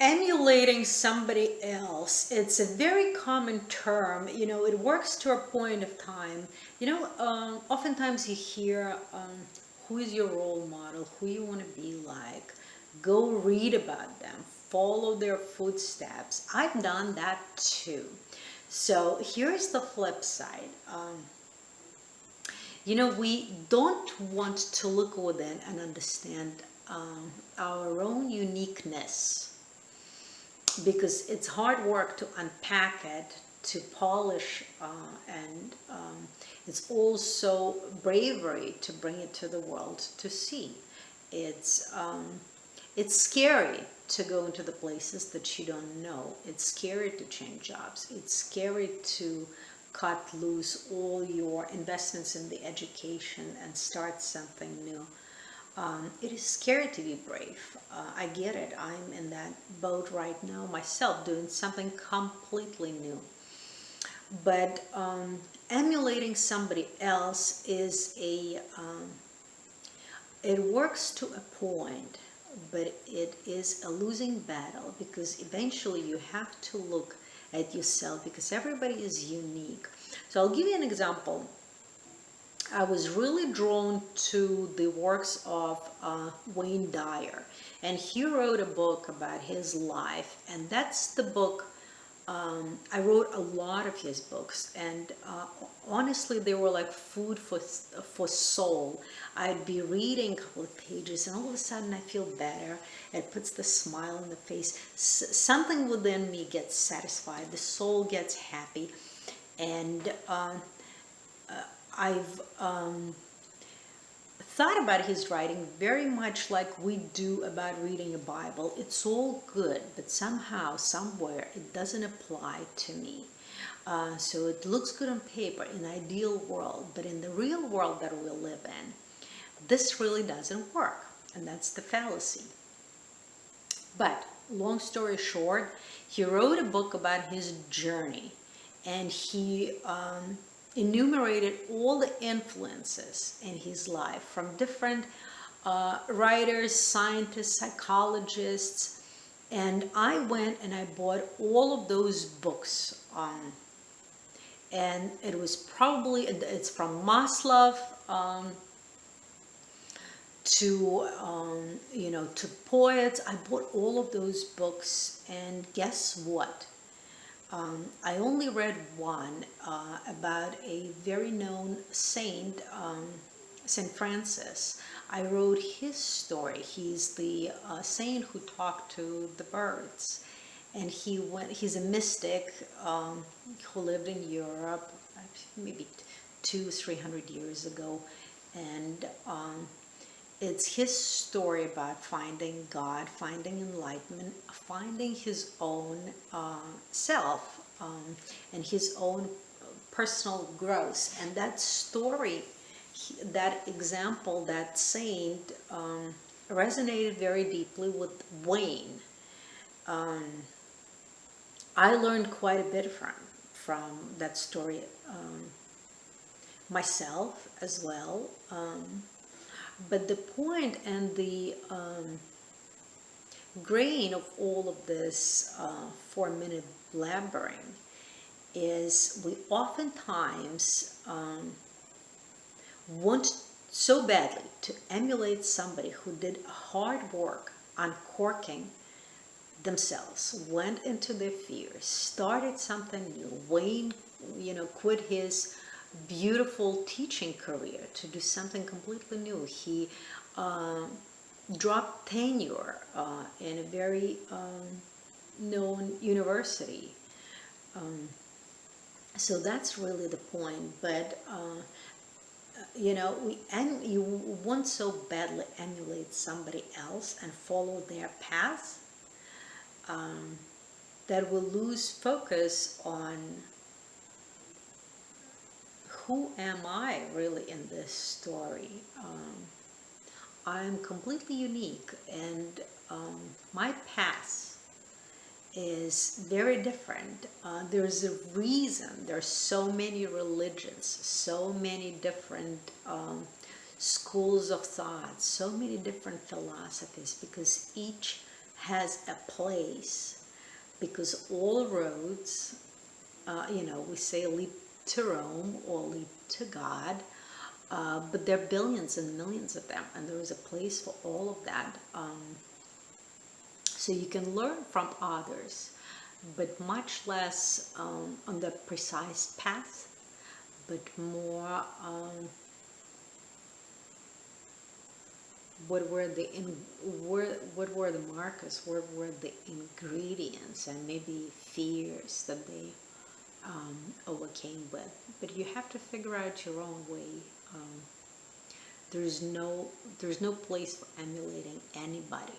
Emulating somebody else, it's a very common term. It works to a point of time. Oftentimes you hear, who is your role model, who you want to be like. Go read about them, follow their footsteps. I've done that too. So here's the flip side. We don't want to look within and understand our own uniqueness, because it's hard work to unpack it, to polish, and it's also bravery to bring it to the world to see. It's scary to go into the places that you don't know. It's scary to change jobs. It's scary to cut loose all your investments in the education and start something new. It is scary to be brave. I get it. I'm in that boat right now myself, doing something completely new. But emulating somebody else it works to a point, but it is a losing battle, because eventually you have to look at yourself, because everybody is unique. So I'll give you an example. I was really drawn to the works of Wayne Dyer, and he wrote a book about his life, and that's the book. I wrote a lot of his books, and honestly, they were like food for soul. I'd be reading a couple of pages, and all of a sudden, I feel better. It puts the smile on the face. Something within me gets satisfied. The soul gets happy, and I've thought about his writing very much like we do about reading a Bible. It's all good, but somehow, somewhere, it doesn't apply to me. So it looks good on paper in an ideal world, but in the real world that we live in, this really doesn't work, and that's the fallacy. But long story short, he wrote a book about his journey, and he enumerated all the influences in his life from different writers, scientists, psychologists, and I went and I bought all of those books. And it's from Maslow to poets. I bought all of those books, and guess what? I only read one about a very known saint, Saint Francis. I wrote his story. He's the saint who talked to the birds, and he's a mystic who lived in Europe, maybe 200-300 years ago, and it's his story about finding God, finding enlightenment, finding his own self, and his own personal growth. And that story, that example, that saint resonated very deeply with Wayne. I learned quite a bit from that story myself as well. But the point and the grain of all of this 4-minute blabbering is we oftentimes want so badly to emulate somebody who did hard work uncorking themselves, went into their fears, started something new. Wayne, quit his beautiful teaching career to do something completely new. He dropped tenure in a very known university. So that's really the point. But you want so badly emulate somebody else and follow their path that will lose focus on who am I really in this story. I'm completely unique, and my path is very different. There's a reason there's so many religions, so many different schools of thought, so many different philosophies, because each has a place, because all roads, we say lead to Rome or lead to God, but there are billions and millions of them, and there is a place for all of that. So you can learn from others, but much less on the precise path, but more what were the markers, what were the ingredients, and maybe fears that they overcame with. But you have to figure out your own way. There's no place for emulating anybody.